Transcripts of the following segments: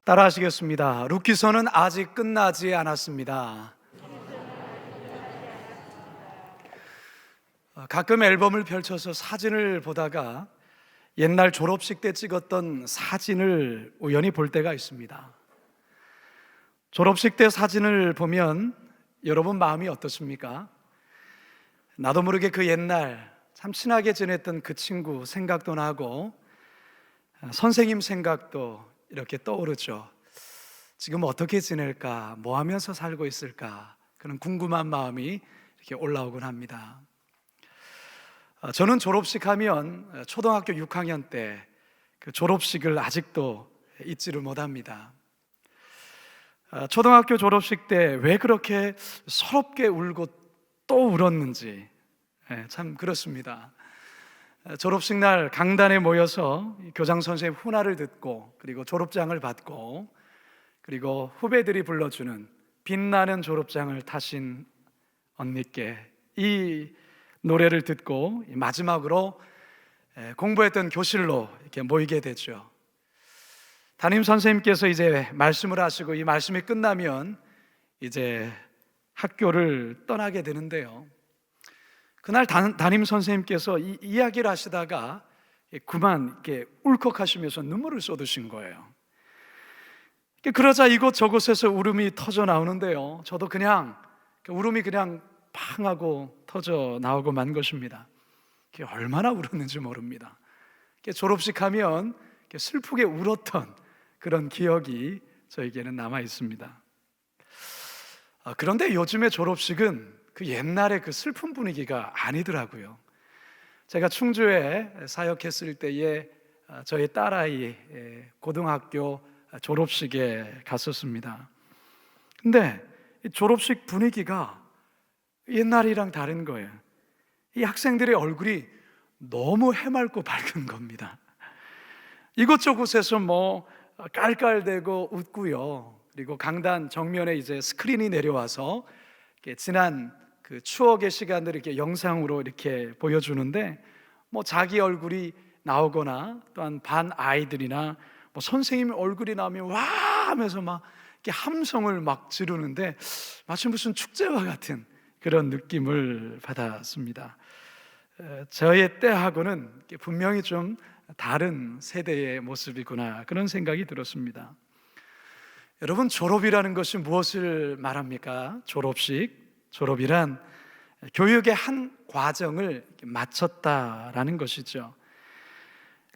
따라하시겠습니다. 룻기서는 아직 끝나지 않았습니다. 가끔 앨범을 펼쳐서 사진을 보다가 옛날 졸업식 때 찍었던 사진을 우연히 볼 때가 있습니다. 졸업식 때 사진을 보면 여러분 마음이 어떻습니까? 나도 모르게 그 옛날 참 친하게 지냈던 그 친구 생각도 나고 선생님 생각도 이렇게 떠오르죠. 지금 어떻게 지낼까? 뭐 하면서 살고 있을까? 그런 궁금한 마음이 이렇게 올라오곤 합니다. 저는 졸업식 하면 초등학교 6학년 때 그 졸업식을 아직도 잊지를 못합니다. 초등학교 졸업식 때 왜 그렇게 서럽게 울고 또 울었는지 참 그렇습니다. 졸업식 날 강단에 모여서 교장 선생님 훈화를 듣고 그리고 졸업장을 받고 그리고 후배들이 불러주는 빛나는 졸업장을 타신 언니께 이 노래를 듣고 마지막으로 공부했던 교실로 이렇게 모이게 되죠. 담임 선생님께서 이제 말씀을 하시고 이 말씀이 끝나면 이제 학교를 떠나게 되는데요. 그날 담임 선생님께서 이 이야기를 하시다가 그만 이렇게 울컥하시면서 눈물을 쏟으신 거예요. 그러자 이곳저곳에서 울음이 터져 나오는데요. 저도 그냥 울음이 그냥 팡 하고 터져 나오고 만 것입니다. 얼마나 울었는지 모릅니다. 졸업식 하면 슬프게 울었던 그런 기억이 저에게는 남아 있습니다. 그런데 요즘의 졸업식은 그 옛날의 그 슬픈 분위기가 아니더라고요. 제가 충주에 사역했을 때에 저희 딸아이 고등학교 졸업식에 갔었습니다. 근데 졸업식 분위기가 옛날이랑 다른 거예요. 이 학생들의 얼굴이 너무 해맑고 밝은 겁니다. 이곳저곳에서 뭐 깔깔대고 웃고요. 그리고 강단 정면에 이제 스크린이 내려와서 지난 그 추억의 시간들을 이렇게 영상으로 이렇게 보여주는데 뭐 자기 얼굴이 나오거나 또한 반 아이들이나 뭐 선생님 얼굴이 나오면 와 하면서 막 이렇게 함성을 막 지르는데 마치 무슨 축제와 같은 그런 느낌을 받았습니다. 저의 때하고는 분명히 좀 다른 세대의 모습이구나 그런 생각이 들었습니다. 여러분, 졸업이라는 것이 무엇을 말합니까? 졸업이란 교육의 한 과정을 마쳤다라는 것이죠.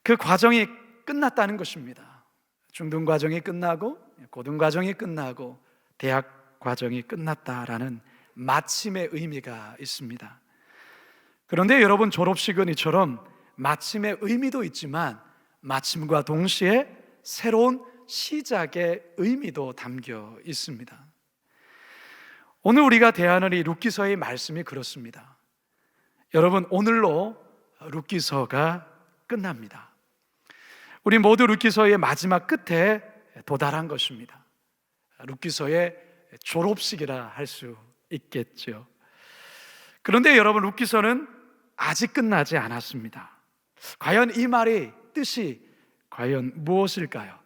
그 과정이 끝났다는 것입니다. 중등 과정이 끝나고 고등 과정이 끝나고 대학 과정이 끝났다라는 마침의 의미가 있습니다. 그런데 여러분, 졸업식은 이처럼 마침의 의미도 있지만 마침과 동시에 새로운 시작의 의미도 담겨 있습니다. 오늘 우리가 대하는 이 룻기서의 말씀이 그렇습니다. 여러분, 오늘로 룻기서가 끝납니다. 우리 모두 룻기서의 마지막 끝에 도달한 것입니다. 룻기서의 졸업식이라 할 수 있겠죠. 그런데 여러분, 룻기서는 아직 끝나지 않았습니다. 과연 이 말의 뜻이 과연 무엇일까요?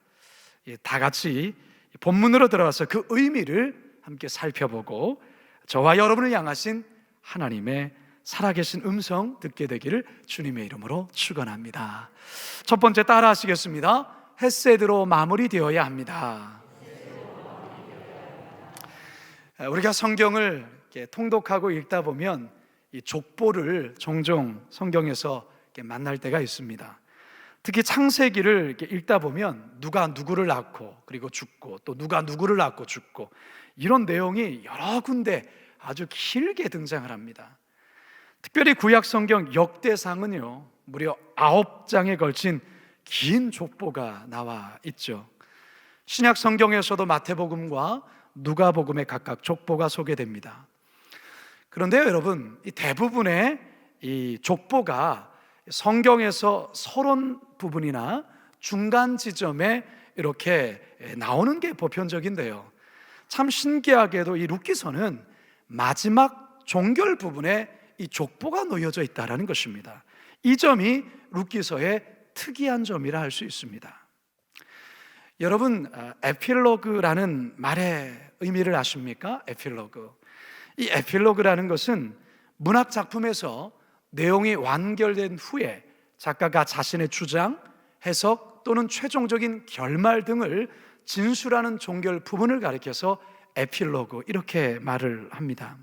다 같이 본문으로 들어가서 그 의미를 함께 살펴보고 저와 여러분을 향하신 하나님의 살아계신 음성 듣게 되기를 주님의 이름으로 축원합니다. 첫 번째 따라 하시겠습니다. 헷세드로 마무리되어야 합니다. 우리가 성경을 이렇게 통독하고 읽다 보면 이 족보를 종종 성경에서 이렇게 만날 때가 있습니다. 특히 창세기를 이렇게 읽다 보면 누가 누구를 낳고 그리고 죽고 또 누가 누구를 낳고 죽고 이런 내용이 여러 군데 아주 길게 등장을 합니다. 특별히 구약 성경 역대상은요 무려 9장에 걸친 긴 족보가 나와 있죠. 신약 성경에서도 마태복음과 누가복음에 각각 족보가 소개됩니다. 그런데 여러분, 이 대부분의 이 족보가 성경에서 서론 부분이나 중간 지점에 이렇게 나오는 게 보편적인데요. 참 신기하게도 이 룻기서는 마지막 종결 부분에 이 족보가 놓여져 있다는 것입니다. 이 점이 룻기서의 특이한 점이라 할 수 있습니다. 여러분, 에필로그라는 말의 의미를 아십니까? 에필로그. 이 에필로그라는 것은 문학 작품에서 내용이 완결된 후에 작가가 자신의 주장, 해석 또는 최종적인 결말 등을 진술하는 종결 부분을 가리켜서 에필로그 이렇게 말을 합니다.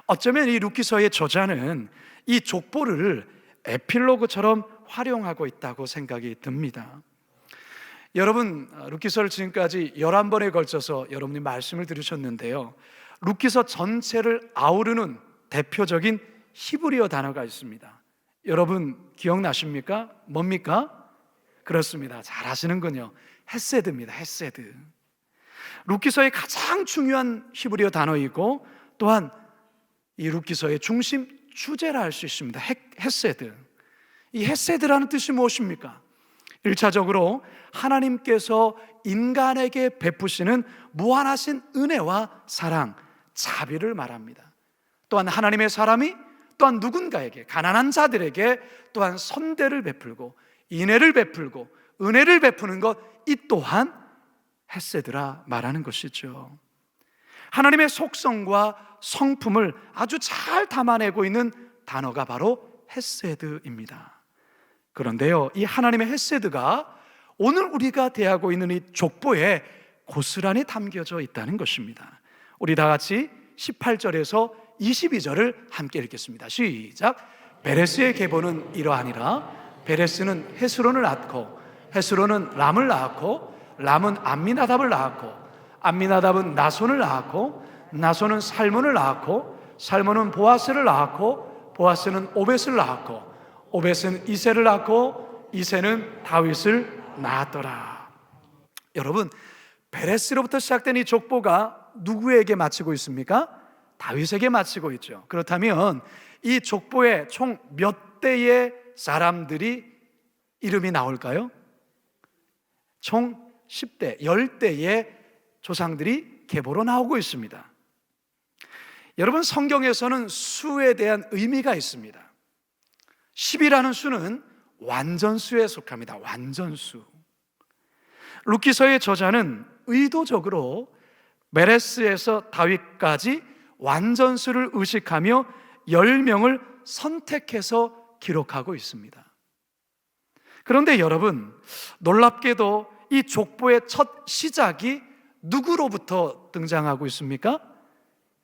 어쩌면 이 루키서의 저자는 이 족보를 에필로그처럼 활용하고 있다고 생각이 듭니다. 여러분, 루키서를 지금까지 11번에 걸쳐서 여러분이 말씀을 들으셨는데요, 루키서 전체를 아우르는 대표적인 히브리어 단어가 있습니다. 여러분 기억나십니까? 뭡니까? 그렇습니다. 잘 아시는군요. 헤세드입니다. 헤세드. 루키서의 가장 중요한 히브리어 단어이고 또한 이 루키서의 중심 주제라 할 수 있습니다. 헤세드. 이 헤세드라는 뜻이 무엇입니까? 1차적으로 하나님께서 인간에게 베푸시는 무한하신 은혜와 사랑, 자비를 말합니다. 또한 하나님의 사람이 또한 누군가에게, 가난한 자들에게 또한 선대를 베풀고 인애를 베풀고 은혜를 베푸는 것, 이 또한 헤세드라 말하는 것이죠. 하나님의 속성과 성품을 아주 잘 담아내고 있는 단어가 바로 헤세드입니다. 그런데요, 이 하나님의 헤세드가 오늘 우리가 대하고 있는 이 족보에 고스란히 담겨져 있다는 것입니다. 우리 다 같이 18절에서 22절을 함께 읽겠습니다. 시작. 베레스의 계보는 이러하니라. 베레스는 헤스론을 낳고 헤스론은 람을 낳았고 람은 암미나답을 낳았고 암미나답은 나손을 낳았고 나손은 살몬을 낳았고 살몬은 보아스를 낳았고 보아스는 오벳을 낳았고 오벳은 이새를 낳고 이새는 다윗을 낳았더라. 여러분, 베레스로부터 시작된 이 족보가 누구에게 마치고 있습니까? 다윗에게 마치고 있죠. 그렇다면 이 족보에 총 몇 대의 사람들이 이름이 나올까요? 총 10대, 10대의 조상들이 계보로 나오고 있습니다. 여러분, 성경에서는 수에 대한 의미가 있습니다. 10이라는 수는 완전수에 속합니다. 완전수. 루키서의 저자는 의도적으로 메레스에서 다윗까지 완전수를 의식하며 10명을 선택해서 기록하고 있습니다. 그런데 여러분, 놀랍게도 이 족보의 첫 시작이 누구로부터 등장하고 있습니까?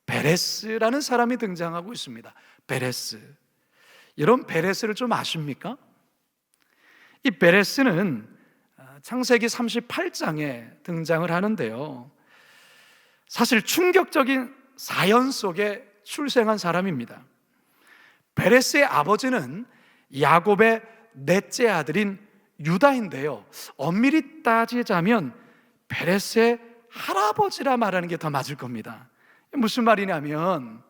베레스라는 사람이 등장하고 있습니다. 베레스. 여러분, 베레스를 좀 아십니까? 이 베레스는 창세기 38장에 등장을 하는데요, 사실 충격적인 사연 속에 출생한 사람입니다. 베레스의 아버지는 야곱의 넷째 아들인 유다인데요, 엄밀히 따지자면 베레스의 할아버지라 말하는 게 더 맞을 겁니다. 무슨 말이냐면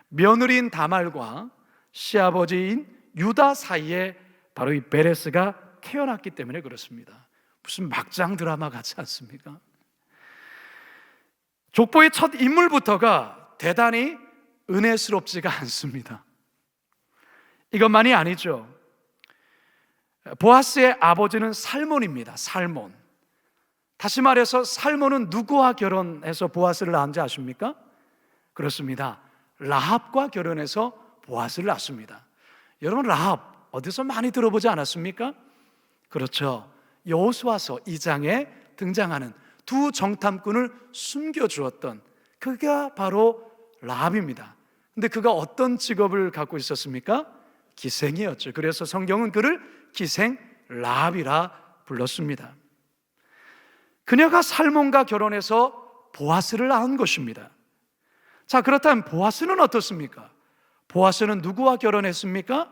며느리인 다말과 시아버지인 유다 사이에 바로 이 베레스가 태어났기 때문에 그렇습니다. 무슨 막장 드라마 같지 않습니까? 족보의 첫 인물부터가 대단히 은혜스럽지가 않습니다. 이것만이 아니죠. 보아스의 아버지는 살몬입니다. 살몬. 다시 말해서 살몬은 누구와 결혼해서 보아스를 낳은지 아십니까? 그렇습니다. 라합과 결혼해서 보아스를 낳습니다. 여러분, 라합 어디서 많이 들어보지 않았습니까? 그렇죠. 여호수아서 2장에 등장하는 두 정탐꾼을 숨겨주었던 그가 바로 라합입니다. 근데 그가 어떤 직업을 갖고 있었습니까? 기생이었죠. 그래서 성경은 그를 기생 라합이라 불렀습니다. 그녀가 살몬과 결혼해서 보아스를 낳은 것입니다. 자, 그렇다면 보아스는 어떻습니까? 보아스는 누구와 결혼했습니까?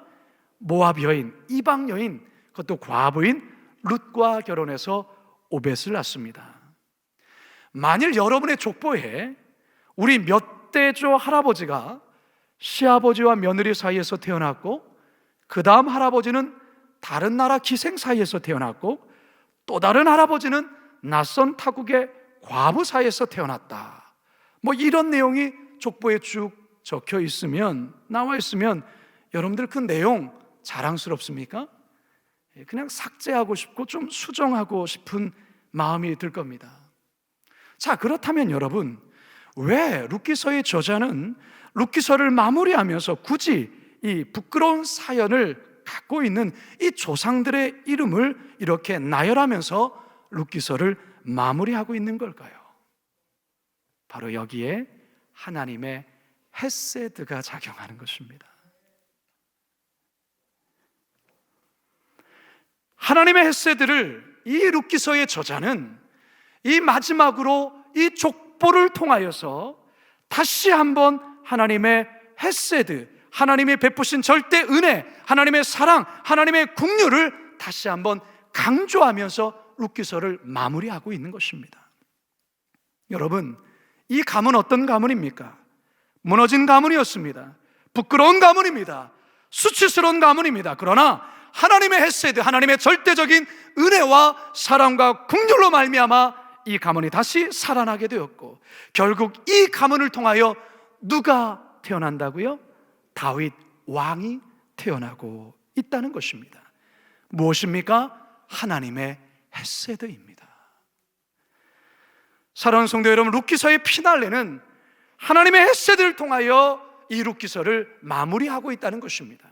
모압 여인, 이방 여인, 그것도 과부인 룻과 결혼해서 오벳을 낳습니다. 만일 여러분의 족보에 우리 몇 대조 할아버지가 시아버지와 며느리 사이에서 태어났고 그 다음 할아버지는 다른 나라 기생 사이에서 태어났고 또 다른 할아버지는 낯선 타국의 과부 사이에서 태어났다, 뭐 이런 내용이 족보에 쭉 적혀 있으면, 나와 있으면 여러분들 그 내용 자랑스럽습니까? 그냥 삭제하고 싶고 좀 수정하고 싶은 마음이 들 겁니다. 자, 그렇다면 여러분, 왜 룻기서의 저자는 룻기서를 마무리하면서 굳이 이 부끄러운 사연을 갖고 있는 이 조상들의 이름을 이렇게 나열하면서 룻기서를 마무리하고 있는 걸까요? 바로 여기에 하나님의 헤세드가 작용하는 것입니다. 하나님의 헤세드를 이 룻기서의 저자는 이 마지막으로 이 족보를 통하여서 다시 한번 하나님의 헤세드, 하나님이 베푸신 절대 은혜, 하나님의 사랑, 하나님의 긍휼을 다시 한번 강조하면서 룻기서를 마무리하고 있는 것입니다. 여러분, 이 가문 어떤 가문입니까? 무너진 가문이었습니다. 부끄러운 가문입니다. 수치스러운 가문입니다. 그러나 하나님의 헤세드, 하나님의 절대적인 은혜와 사랑과 긍휼로 말미암아 이 가문이 다시 살아나게 되었고, 결국 이 가문을 통하여 누가 태어난다고요? 다윗 왕이 태어나고 있다는 것입니다. 무엇입니까? 하나님의 헤세드입니다. 사랑하는 성도 여러분, 룻기서의 피날레는 하나님의 헤세드를 통하여 이 룻기서를 마무리하고 있다는 것입니다.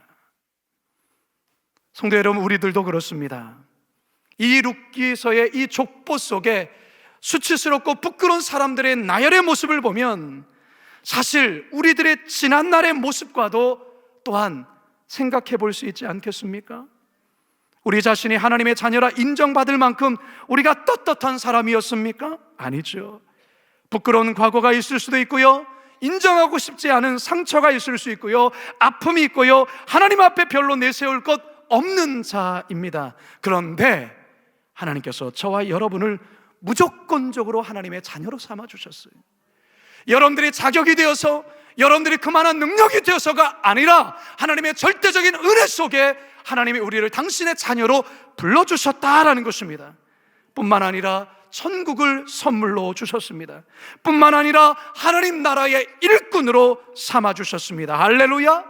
성도 여러분, 우리들도 그렇습니다. 이 룻기서의 이 족보 속에 수치스럽고 부끄러운 사람들의 나열의 모습을 보면 사실 우리들의 지난날의 모습과도 또한 생각해 볼 수 있지 않겠습니까? 우리 자신이 하나님의 자녀라 인정받을 만큼 우리가 떳떳한 사람이었습니까? 아니죠. 부끄러운 과거가 있을 수도 있고요, 인정하고 싶지 않은 상처가 있을 수 있고요, 아픔이 있고요, 하나님 앞에 별로 내세울 것 없는 자입니다. 그런데 하나님께서 저와 여러분을 무조건적으로 하나님의 자녀로 삼아주셨어요. 여러분들이 자격이 되어서, 여러분들이 그만한 능력이 되어서가 아니라 하나님의 절대적인 은혜 속에 하나님이 우리를 당신의 자녀로 불러주셨다라는 것입니다. 뿐만 아니라 천국을 선물로 주셨습니다. 뿐만 아니라 하나님 나라의 일꾼으로 삼아주셨습니다. 할렐루야!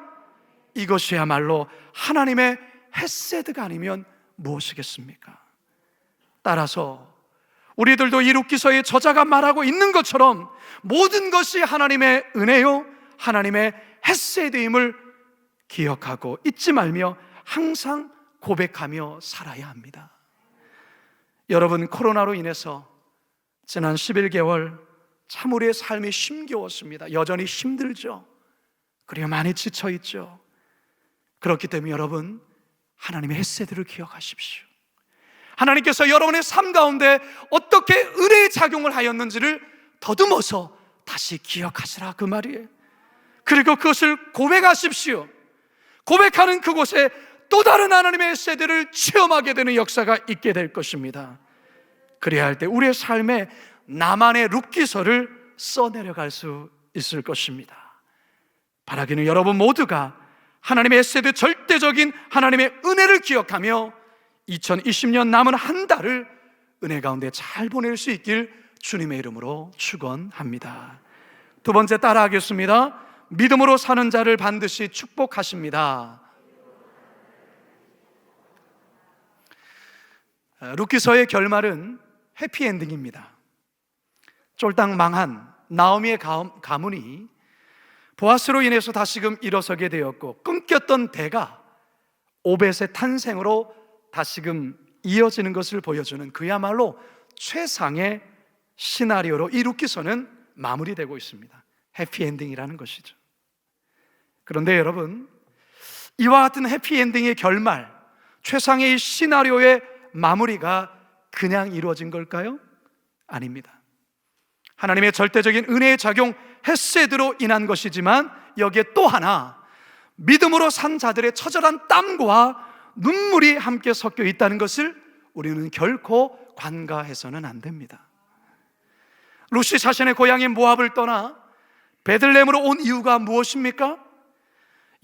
이것이야말로 하나님의 헤세드가 아니면 무엇이겠습니까? 따라서 우리들도 이 룻기서의 저자가 말하고 있는 것처럼 모든 것이 하나님의 은혜요, 하나님의 헤세드임을 기억하고 잊지 말며 항상 고백하며 살아야 합니다. 여러분, 코로나로 인해서 지난 11개월 참 우리의 삶이 힘겨웠습니다. 여전히 힘들죠. 그리고 많이 지쳐있죠. 그렇기 때문에 여러분, 하나님의 헤세드를 기억하십시오. 하나님께서 여러분의 삶 가운데 어떻게 은혜의 작용을 하였는지를 더듬어서 다시 기억하시라, 그 말이에요. 그리고 그것을 고백하십시오. 고백하는 그곳에 또 다른 하나님의 헤세드를 체험하게 되는 역사가 있게 될 것입니다. 그래야 할 때 우리의 삶에 나만의 룻기서를 써내려갈 수 있을 것입니다. 바라기는 여러분 모두가 하나님의 헤세드, 절대적인 하나님의 은혜를 기억하며 2020년 남은 한 달을 은혜 가운데 잘 보낼 수 있길 주님의 이름으로 축원합니다. 두 번째 따라하겠습니다. 믿음으로 사는 자를 반드시 축복하십니다. 룻기서의 결말은 해피엔딩입니다. 쫄딱 망한 나오미의 가문이 보아스로 인해서 다시금 일어서게 되었고, 끊겼던 대가 오벳의 탄생으로 다시금 이어지는 것을 보여주는 그야말로 최상의 시나리오로 이 룻기서는 마무리되고 있습니다. 해피엔딩이라는 것이죠. 그런데 여러분, 이와 같은 해피엔딩의 결말, 최상의 시나리오의 마무리가 그냥 이루어진 걸까요? 아닙니다. 하나님의 절대적인 은혜의 작용, 헤세드로 인한 것이지만 여기에 또 하나 믿음으로 산 자들의 처절한 땀과 눈물이 함께 섞여 있다는 것을 우리는 결코 관가해서는 안 됩니다. 룻이 자신의 고향인 모압을 떠나 베들레헴으로 온 이유가 무엇입니까?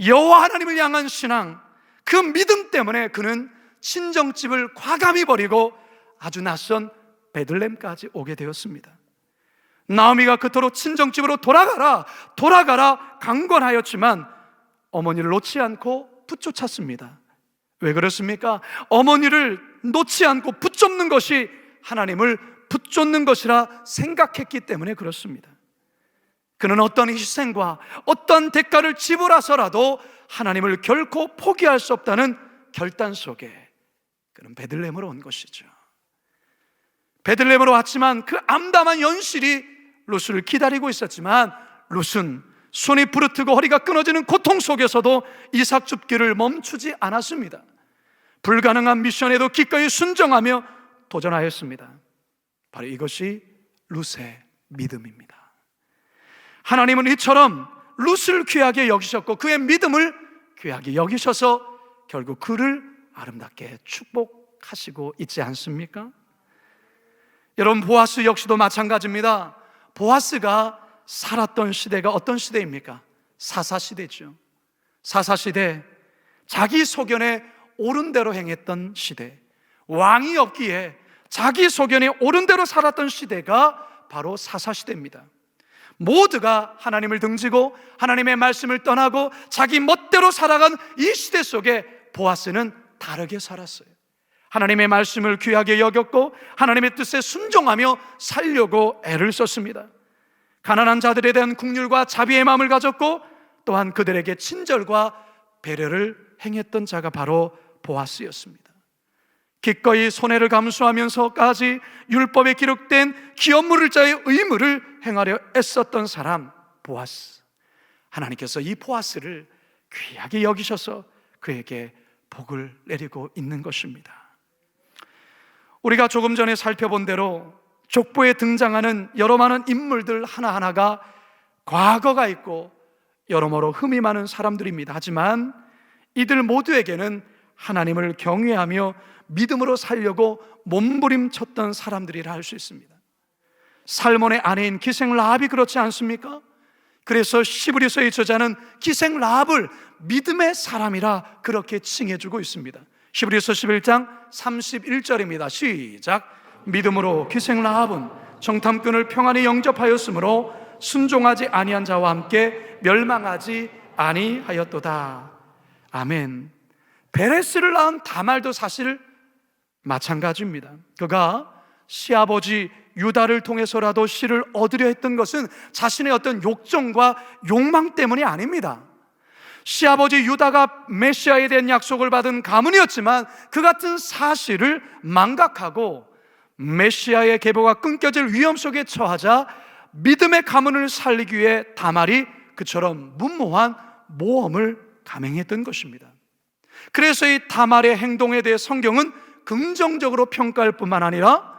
여호와 하나님을 향한 신앙, 그 믿음 때문에 그는 친정집을 과감히 버리고 아주 낯선 베들레헴까지 오게 되었습니다. 나오미가 그토록 친정집으로 돌아가라 강권하였지만 어머니를 놓지 않고 붙쫓았습니다. 왜 그렇습니까? 어머니를 놓지 않고 붙잡는 것이 하나님을 붙쫓는 것이라 생각했기 때문에 그렇습니다. 그는 어떤 희생과 어떤 대가를 지불해서라도 하나님을 결코 포기할 수 없다는 결단 속에 그는 베들레헴으로 온 것이죠. 베들레헴으로 왔지만 그 암담한 연실이 룻을 기다리고 있었지만 룻은 손이 부르트고 허리가 끊어지는 고통 속에서도 이삭 줍기를 멈추지 않았습니다. 불가능한 미션에도 기꺼이 순종하며 도전하였습니다. 바로 이것이 룻의 믿음입니다. 하나님은 이처럼 룻을 귀하게 여기셨고 그의 믿음을 귀하게 여기셔서 결국 그를 아름답게 축복하시고 있지 않습니까? 여러분, 보아스 역시도 마찬가지입니다. 보아스가 살았던 시대가 어떤 시대입니까? 사사시대죠. 사사시대, 자기 소견에 옳은 대로 행했던 시대, 왕이 없기에 자기 소견에 옳은 대로 살았던 시대가 바로 사사시대입니다. 모두가 하나님을 등지고 하나님의 말씀을 떠나고 자기 멋대로 살아간 이 시대 속에 보아스는 다르게 살았어요. 하나님의 말씀을 귀하게 여겼고 하나님의 뜻에 순종하며 살려고 애를 썼습니다. 가난한 자들에 대한 긍휼과 자비의 마음을 가졌고 또한 그들에게 친절과 배려를 행했던 자가 바로 보아스였습니다. 기꺼이 손해를 감수하면서까지 율법에 기록된 기업 물을 자의 의무를 행하려 애썼던 사람, 보아스. 하나님께서 이 보아스를 귀하게 여기셔서 그에게 복을 내리고 있는 것입니다. 우리가 조금 전에 살펴본 대로 족보에 등장하는 여러 많은 인물들 하나하나가 과거가 있고 여러모로 흠이 많은 사람들입니다. 하지만 이들 모두에게는 하나님을 경외하며 믿음으로 살려고 몸부림쳤던 사람들이라 할 수 있습니다. 살몬의 아내인 기생 라합이 그렇지 않습니까? 그래서 시브리서의 저자는 기생 라합을 믿음의 사람이라 그렇게 칭해주고 있습니다. 시브리서 11장 31절입니다. 시작. 믿음으로 기생 라합은 정탐꾼을 평안히 영접하였으므로 순종하지 아니한 자와 함께 멸망하지 아니하였도다. 아멘. 베레스를 낳은 다말도 사실 마찬가지입니다. 그가 시아버지 유다를 통해서라도 씨를 얻으려 했던 것은 자신의 어떤 욕정과 욕망 때문이 아닙니다. 시아버지 유다가 메시아에 대한 약속을 받은 가문이었지만 그 같은 사실을 망각하고 메시아의 계보가 끊겨질 위험 속에 처하자 믿음의 가문을 살리기 위해 다말이 그처럼 무모한 모험을 감행했던 것입니다. 그래서 이 다말의 행동에 대해 성경은 긍정적으로 평가할 뿐만 아니라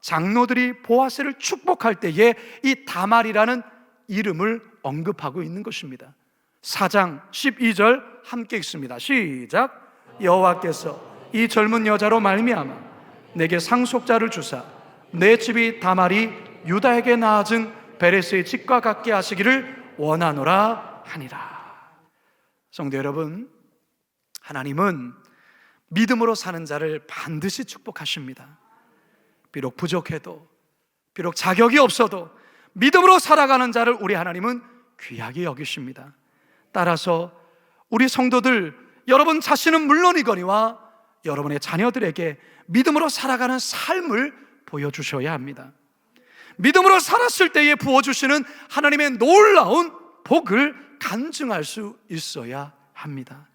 장로들이 보아스를 축복할 때에 이 다말이라는 이름을 언급하고 있는 것입니다. 4장 12절 함께 읽습니다. 시작. 여호와께서 이 젊은 여자로 말미암아 내게 상속자를 주사 내 집이 다말이 유다에게 낳아준 베레스의 집과 같게 하시기를 원하노라 하니라. 성도 여러분, 하나님은 믿음으로 사는 자를 반드시 축복하십니다. 비록 부족해도, 비록 자격이 없어도 믿음으로 살아가는 자를 우리 하나님은 귀하게 여기십니다. 따라서 우리 성도들, 여러분 자신은 물론이거니와 여러분의 자녀들에게 믿음으로 살아가는 삶을 보여주셔야 합니다. 믿음으로 살았을 때에 부어주시는 하나님의 놀라운 복을 간증할 수 있어야 합니다.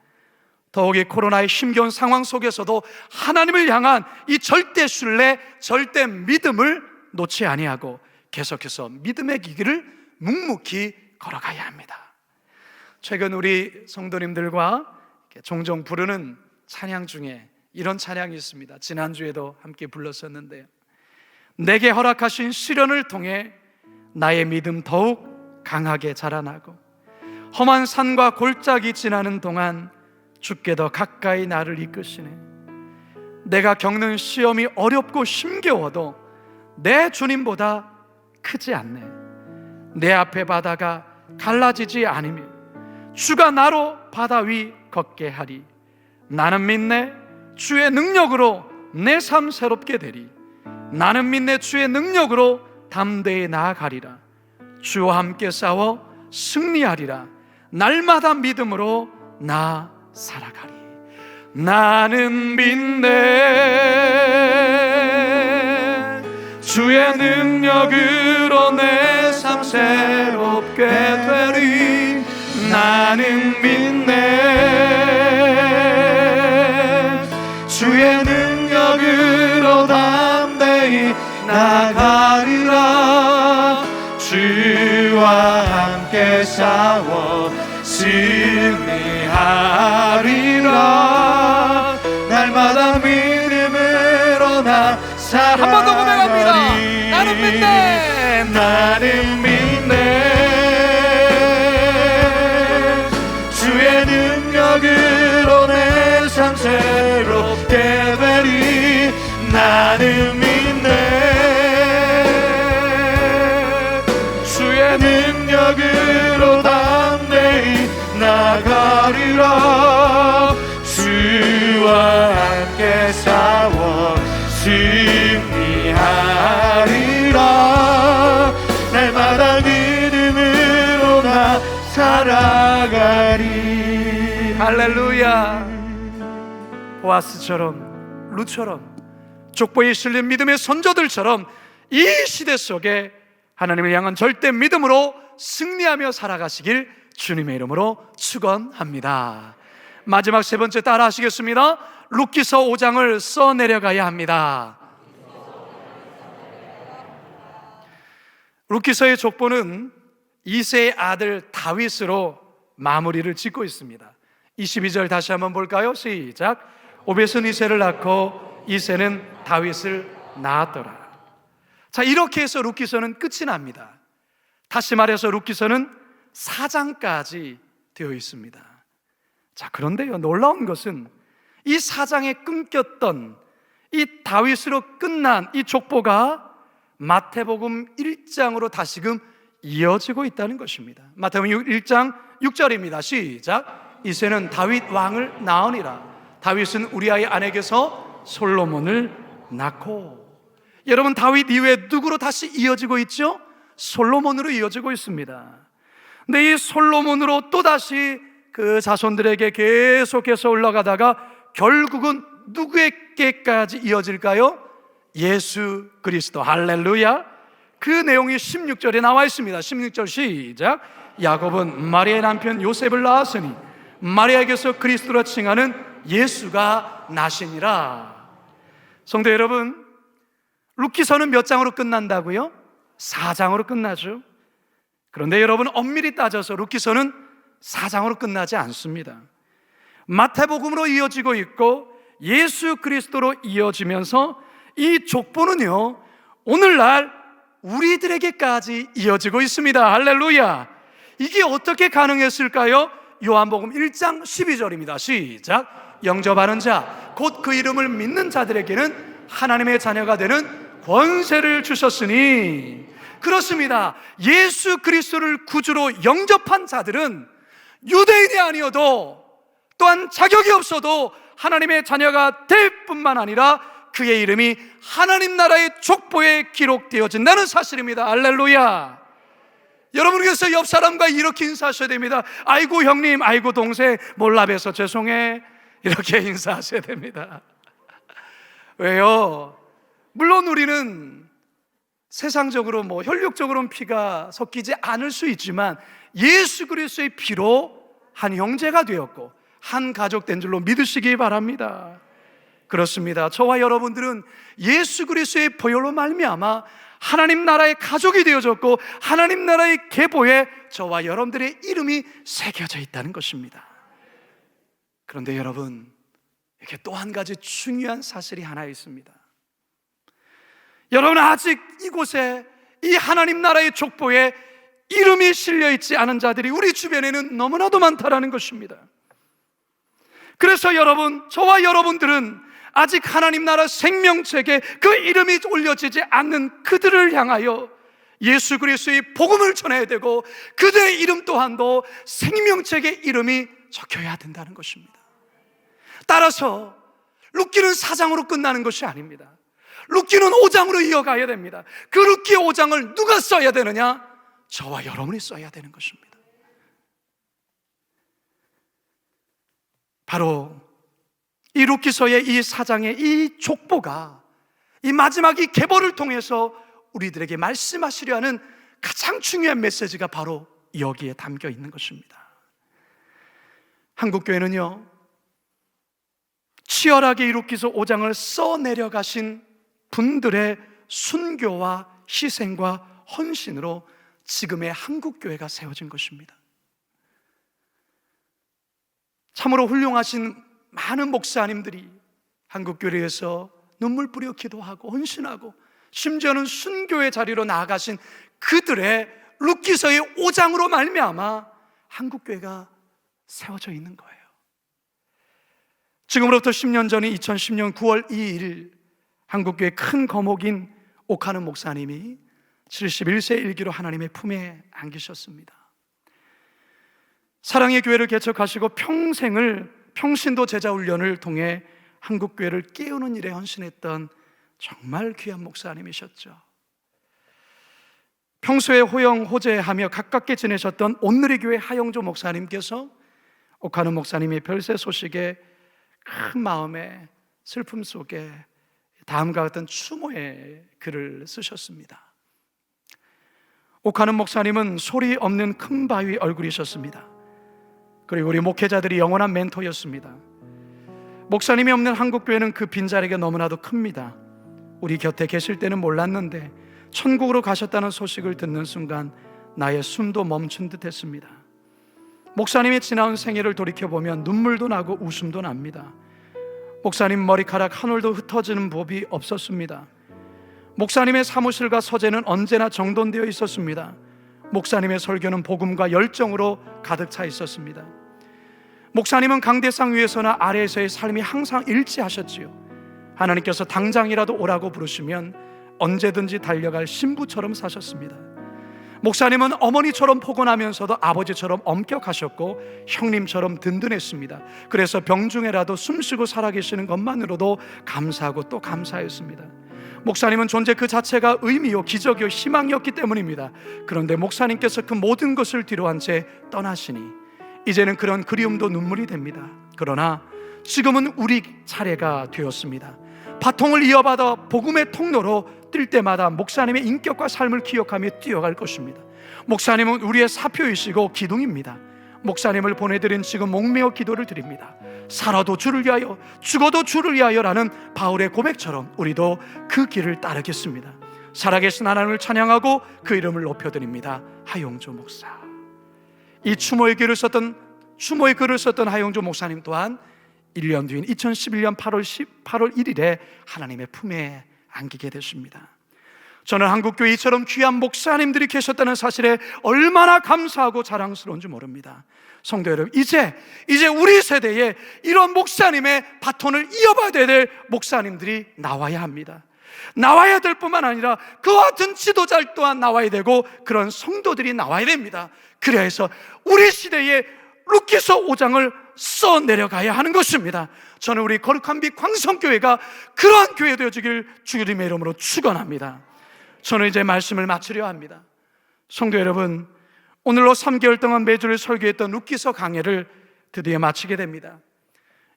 더욱이 코로나의 힘겨운 상황 속에서도 하나님을 향한 이 절대 신뢰, 절대 믿음을 놓지 아니하고 계속해서 믿음의 길을 묵묵히 걸어가야 합니다. 최근 우리 성도님들과 종종 부르는 찬양 중에 이런 찬양이 있습니다. 지난주에도 함께 불렀었는데요. 내게 허락하신 시련을 통해 나의 믿음 더욱 강하게 자라나고 험한 산과 골짜기 지나는 동안 주께 더 가까이 나를 이끄시네. 내가 겪는 시험이 어렵고 힘겨워도 내 주님보다 크지 않네. 내 앞에 바다가 갈라지지 않으며 주가 나로 바다 위 걷게 하리. 나는 믿네. 주의 능력으로 내 삶 새롭게 되리. 나는 믿네. 주의 능력으로 담대히 나아가리라. 주와 함께 싸워 승리하리라. 날마다 믿음으로 나 살아가리. 나는 믿네. 주의 능력으로 내 삶 새롭게 되리 나는 믿네. 주의 능력으로 담대히 나가리라. 주와 함께 싸워 승리하리라. 날마다 믿음으로 나 살아가리. 한 번 더 고백합니다. 나는 믿네. 나는 믿네. 주의 능력으로 내 삶 새롭게 되리 나는 믿네. 주의 능력으로 담대히 나가리라. 주와 함께 싸워 승리하리라. 날마다 믿음으로 나 살아가리. 할렐루야. 보아스처럼 룻처럼 족보에 실린 믿음의 선조들처럼 이 시대 속에 하나님을 향한 절대 믿음으로 승리하며 살아가시길 주님의 이름으로 축원합니다. 마지막 세 번째 따라 하시겠습니다. 룻기서 5장을 써내려가야 합니다. 룻기서의 족보는 이새의 아들 다윗으로 마무리를 짓고 있습니다. 22절 다시 한번 볼까요? 시작. 오벳은 이새를 낳고 이새는 다윗을 낳았더라. 자, 이렇게 해서 룻기서는 끝이 납니다. 다시 말해서 룻기서는 4장까지 되어 있습니다. 자, 그런데요, 놀라운 것은 이 4장에 끊겼던 이 다윗으로 끝난 이 족보가 마태복음 1장으로 다시금 이어지고 있다는 것입니다. 마태복음 1장 6절입니다. 시작. 이새는 다윗 왕을 낳으니라. 다윗은 우리아의 아내에게서 솔로몬을 낳고. 여러분, 다윗 이후에 누구로 다시 이어지고 있죠? 솔로몬으로 이어지고 있습니다. 근데 이 솔로몬으로 또다시 그 자손들에게 계속해서 올라가다가 결국은 누구에게까지 이어질까요? 예수 그리스도. 할렐루야. 그 내용이 16절에 나와 있습니다. 16절 시작. 야곱은 마리아의 남편 요셉을 낳았으니 마리아에게서 그리스도라 칭하는 예수가 나시니라. 성도 여러분, 룻기서는 몇 장으로 끝난다고요? 4장으로 끝나죠. 그런데 여러분, 엄밀히 따져서 룻기서는 4장으로 끝나지 않습니다. 마태복음으로 이어지고 있고 예수 그리스도로 이어지면서 이 족보는요, 오늘날 우리들에게까지 이어지고 있습니다. 할렐루야. 이게 어떻게 가능했을까요? 요한복음 1장 12절입니다. 시작. 영접하는 자, 곧 그 이름을 믿는 자들에게는 하나님의 자녀가 되는 권세를 주셨으니. 그렇습니다. 예수 그리스도를 구주로 영접한 자들은 유대인이 아니어도 또한 자격이 없어도 하나님의 자녀가 될 뿐만 아니라 그의 이름이 하나님 나라의 족보에 기록되어진다는 사실입니다. 할렐루야. 여러분께서 옆 사람과 이렇게 인사하셔야 됩니다. 아이고 형님, 아이고 동생, 몰라 뵈서 죄송해. 이렇게 인사하셔야 됩니다. 왜요? 물론 우리는 세상적으로 혈육적으로는 피가 섞이지 않을 수 있지만 예수 그리스도의 피로 한 형제가 되었고 한 가족 된 줄로 믿으시기 바랍니다. 그렇습니다. 저와 여러분들은 예수 그리스도의 보혈로 말미암아 하나님 나라의 가족이 되어졌고 하나님 나라의 계보에 저와 여러분들의 이름이 새겨져 있다는 것입니다. 그런데 여러분, 이렇게 또 한 가지 중요한 사실이 하나 있습니다. 여러분, 아직 이곳에 이 하나님 나라의 족보에 이름이 실려있지 않은 자들이 우리 주변에는 너무나도 많다라는 것입니다. 그래서 여러분, 저와 여러분들은 아직 하나님 나라 생명책에 그 이름이 올려지지 않는 그들을 향하여 예수 그리스도의 복음을 전해야 되고 그들의 이름 또한도 생명책에 이름이 적혀야 된다는 것입니다. 따라서 룻기는 4장으로 끝나는 것이 아닙니다. 룻기는 5장으로 이어가야 됩니다. 그 룻기 5장을 누가 써야 되느냐? 저와 여러분이 써야 되는 것입니다. 바로 이 룻기서의 이 4장의 이 족보가 이 마지막 이 계보를 통해서 우리들에게 말씀하시려 하는 가장 중요한 메시지가 바로 여기에 담겨 있는 것입니다. 한국교회는요, 치열하게 이 룻기서 5장을 써내려가신 분들의 순교와 희생과 헌신으로 지금의 한국교회가 세워진 것입니다. 참으로 훌륭하신 많은 목사님들이 한국교회를 위해서 눈물 뿌려 기도하고 헌신하고 심지어는 순교의 자리로 나아가신 그들의 룻기서의 5장으로 말미암아 한국교회가 세워져 있는 거예요. 지금으로부터 10년 전인 2010년 9월 2일 한국교회 큰 거목인 옥하는 목사님이 71세 일기로 하나님의 품에 안기셨습니다. 사랑의 교회를 개척하시고 평신도 제자훈련을 통해 한국교회를 깨우는 일에 헌신했던 정말 귀한 목사님이셨죠. 평소에 호영, 호재하며 가깝게 지내셨던 온누리 교회 하영조 목사님께서 옥하는 목사님의 별세 소식에 큰 마음의 슬픔 속에 다음과 같은 추모의 글을 쓰셨습니다. 옥하는 목사님은 소리 없는 큰 바위 얼굴이셨습니다. 그리고 우리 목회자들이 영원한 멘토였습니다. 목사님이 없는 한국교회는 그 빈자리가 너무나도 큽니다. 우리 곁에 계실 때는 몰랐는데 천국으로 가셨다는 소식을 듣는 순간 나의 숨도 멈춘 듯 했습니다. 목사님의 지나온 생애를 돌이켜보면 눈물도 나고 웃음도 납니다. 목사님 머리카락 한 올도 흩어지는 법이 없었습니다. 목사님의 사무실과 서재는 언제나 정돈되어 있었습니다. 목사님의 설교는 복음과 열정으로 가득 차 있었습니다. 목사님은 강대상 위에서나 아래에서의 삶이 항상 일치하셨지요. 하나님께서 당장이라도 오라고 부르시면 언제든지 달려갈 신부처럼 사셨습니다. 목사님은 어머니처럼 포근하면서도 아버지처럼 엄격하셨고 형님처럼 든든했습니다. 그래서 병중에라도 숨쉬고 살아계시는 것만으로도 감사하고 또 감사했습니다. 목사님은 존재 그 자체가 의미요, 기적이요, 희망이었기 때문입니다. 그런데 목사님께서 그 모든 것을 뒤로한 채 떠나시니 이제는 그런 그리움도 눈물이 됩니다. 그러나 지금은 우리 차례가 되었습니다. 바통을 이어받아 복음의 통로로 뛸 때마다 목사님의 인격과 삶을 기억하며 뛰어갈 것입니다. 목사님은 우리의 사표이시고 기둥입니다. 목사님을 보내드린 지금 목매어 기도를 드립니다. 살아도 주를 위하여, 죽어도 주를 위하여라는 바울의 고백처럼 우리도 그 길을 따르겠습니다. 살아계신 하나님을 찬양하고 그 이름을 높여드립니다. 하용조 목사. 이 추모의 글을 썼던 하용조 목사님 또한 1년 뒤인 2011년 8월 1일에 하나님의 품에 안기게 됐습니다. 저는 한국교회 이처럼 귀한 목사님들이 계셨다는 사실에 얼마나 감사하고 자랑스러운지 모릅니다. 성도 여러분, 이제 우리 세대에 이런 목사님의 바톤을 이어받아야 될 목사님들이 나와야 합니다. 나와야 될 뿐만 아니라 그와 같은 지도자 또한 나와야 되고 그런 성도들이 나와야 됩니다. 그래야 해서 우리 시대에 룻기서 5장을 써내려가야 하는 것입니다. 저는 우리 거룩한 빛 광성교회가 그러한 교회 되어지길 주님의 이름으로 축원합니다. 저는 이제 말씀을 마치려 합니다. 성도 여러분, 오늘로 3개월 동안 매주를 설교했던 룻기서 강해를 드디어 마치게 됩니다.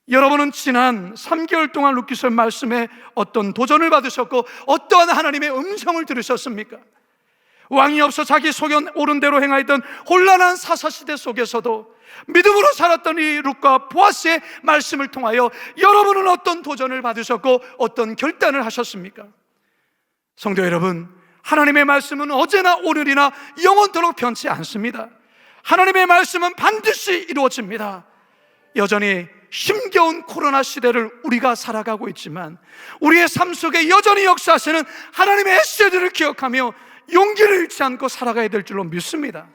여러분은 지난 3개월 동안 룻기서 말씀에 어떤 도전을 받으셨고 어떠한 하나님의 음성을 들으셨습니까? 왕이 없어 자기 소견 옳은 대로 행하였던 혼란한 사사시대 속에서도 믿음으로 살았던 이 룻과 보아스의 말씀을 통하여 여러분은 어떤 도전을 받으셨고 어떤 결단을 하셨습니까? 성도 여러분, 하나님의 말씀은 어제나 오늘이나 영원토록 변치 않습니다. 하나님의 말씀은 반드시 이루어집니다. 여전히 힘겨운 코로나 시대를 우리가 살아가고 있지만 우리의 삶 속에 여전히 역사하시는 하나님의 메시지를 기억하며 용기를 잃지 않고 살아가야 될 줄로 믿습니다.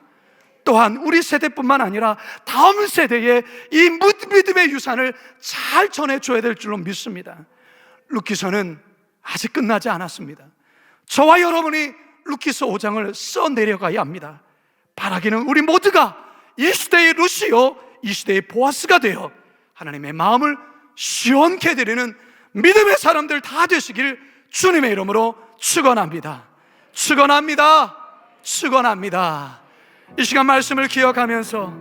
또한 우리 세대뿐만 아니라 다음 세대에 이 믿음의 유산을 잘 전해줘야 될 줄로 믿습니다. 룻기서는 아직 끝나지 않았습니다. 저와 여러분이 룻기서 5장을 써내려가야 합니다. 바라기는 우리 모두가 이 시대의 룻이요, 이 시대의 보아스가 되어 하나님의 마음을 시원케 드리는 믿음의 사람들 다 되시길 주님의 이름으로 축원합니다. 축원합니다. 축원합니다. 이 시간 말씀을 기억하면서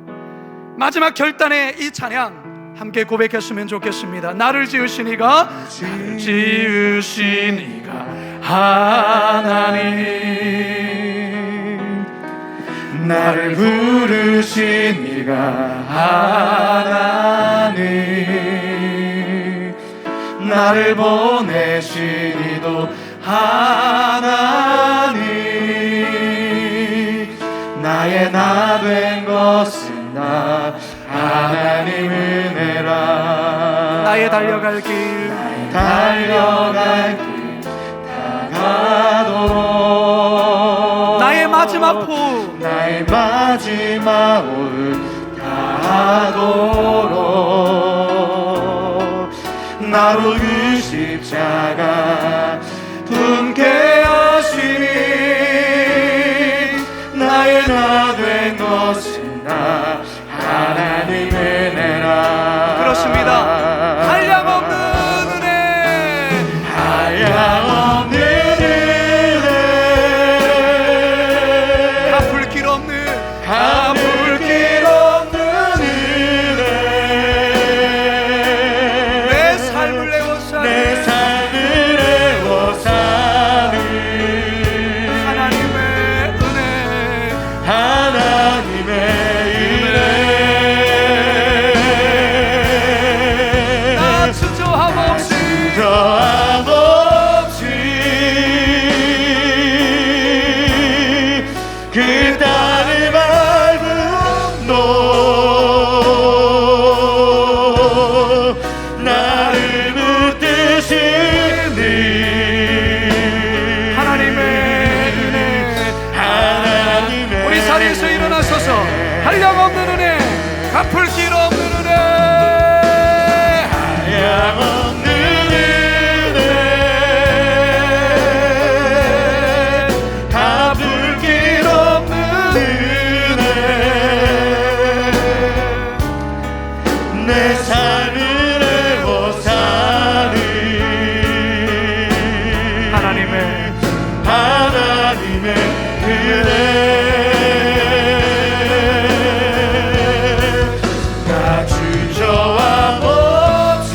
마지막 결단의 이 찬양 함께 고백했으면 좋겠습니다. 나를 지으신 이가 하나님, 나를 부르신 이가 하나님, 나를 보내신 이도 하나님, 나의 나 된 것은 나 하나님 은혜라. 나의 달려갈 길, 나의 달려갈 길 다가도록, 나의 마지막 호흡, 나의 마지막 호흡 다하도록, 나로 그 십자가 품게 하시니, 나의 나 된 것은 나 하나님 은혜라. 그렇습니다. 한량없는 은혜, 한량없는 은혜, 갚을 길 없는, 갚을 길 없는 은혜, 내 삶을 내어 사는, 내 삶을 내어 사는 하나님의 은혜, 하나님의 은혜. 나 주저함 없이, 주저함 없이 그 땅을 밟음도 나를 붙드시니, 하나님의 은혜. 하나님의 우리 자리에서 일어나서서 한량없는 은혜, 갚을 길 없는 은혜, 한량없는 은혜, 갚을 길 없는 은혜, 내 삶을 내어 사는 하나님의 은혜. 나 주저함 없이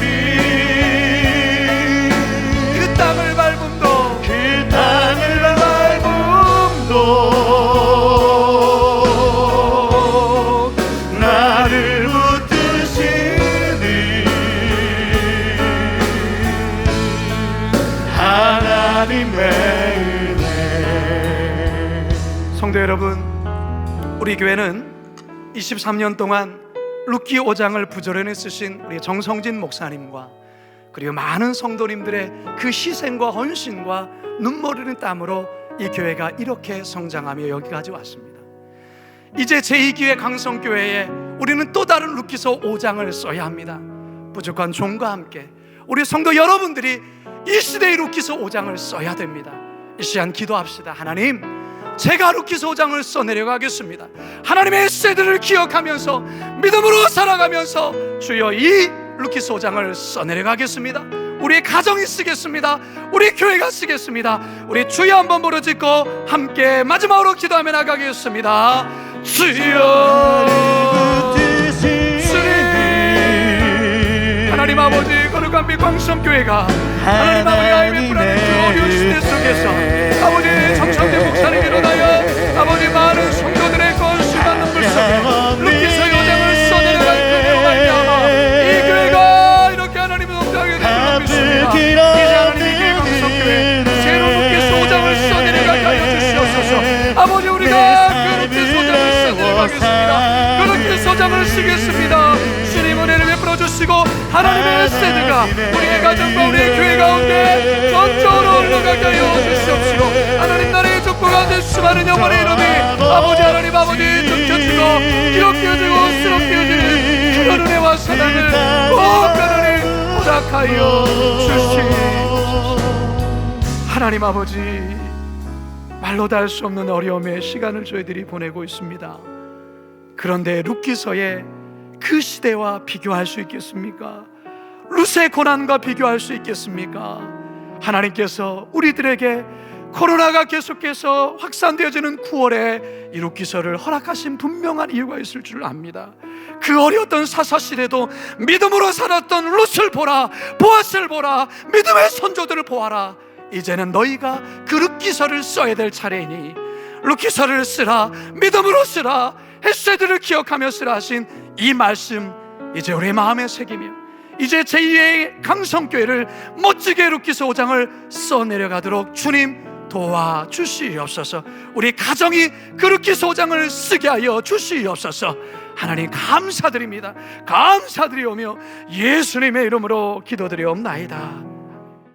그 땅을 밟음도, 그 땅을 밟음도 나를 붙드시니, 하나님의 은혜. 성도 여러분, 우리 교회는 23년 동안 루키 5장을 부조련히 쓰신 우리 정성진 목사님과 그리고 많은 성도님들의 그 희생과 헌신과 눈물 흘린 땀으로 이 교회가 이렇게 성장하며 여기까지 왔습니다. 이제 제2기회 강성교회에 우리는 또 다른 루키서 5장을 써야 합니다. 부족한 종과 함께 우리 성도 여러분들이 이 시대의 루키서 5장을 써야 됩니다. 이 시간 기도합시다. 하나님, 제가 루키서 5장을 써내려가겠습니다. 하나님의 세대를 기억하면서 믿음으로 살아가면서 주여 이 루키서 5장을 써내려가겠습니다. 우리 가정이 쓰겠습니다. 우리 교회가 쓰겠습니다. 우리 주여 한번 부르짖고 함께 마지막으로 기도하며 나가겠습니다. 주여, 주님, 하나님 아버지, 거룩한 빛광성교회가 하나님 아버지 아임의 불안한 그 어려운 시대 속에서 아버지 정성대 목사님 일어나요. 아버지 많은 성도들의 건실한 눈물 속에 루키서 5장을 써내려갈 것으로 말미암아 이 교회가 이렇게 하나님을 동정하게 되는 믿습니다. 이제 하나님의 교회 강성교회 새로운 루키서 5장을 써내려가게 하여 주시옵소서. 아버지, 우리가 그 루키서 5장을 써내려가겠습니다. 그 루키서 5장을 쓰겠습니다. 주님 은혜를 베풀어 주시고 하나님의 세대가 우리의 가정과 우리의 교회 가운데 전적으로 흘러가게 하여 주시옵시고 하나님 나라의 족보 가운데 수많은 영혼의 이름이 아버지 하나님 아버지 득혀지고 기억되어지고 쓰럽되어지는 그런 은혜와 사랑을 꼭 하나님 허락하여 주시옵소서. 하나님 아버지, 말로 다 할 수 없는 어려움의 시간을 저희들이 보내고 있습니다. 그런데 룻기서의 그 시대와 비교할 수 있겠습니까? 룻의 고난과 비교할 수 있겠습니까? 하나님께서 우리들에게 코로나가 계속해서 확산되어지는 9월에 이 룻기서를 허락하신 분명한 이유가 있을 줄 압니다. 그 어려웠던 사사시대도 믿음으로 살았던 룻을 보라, 보아스를 보라, 믿음의 선조들을 보아라. 이제는 너희가 그 룻기서를 써야 될 차례이니 룻기서를 쓰라, 믿음으로 쓰라, 헷세들을 기억하며 쓰라 하신 이 말씀 이제 우리 마음에 새기며 이제 제2의 강성교회를 멋지게 룻기서 5장을 써내려가도록 주님 도와주시옵소서. 우리 가정이 그 룻기서 5장을 쓰게 하여 주시옵소서. 하나님 감사드립니다. 감사드리오며 예수님의 이름으로 기도드리옵나이다.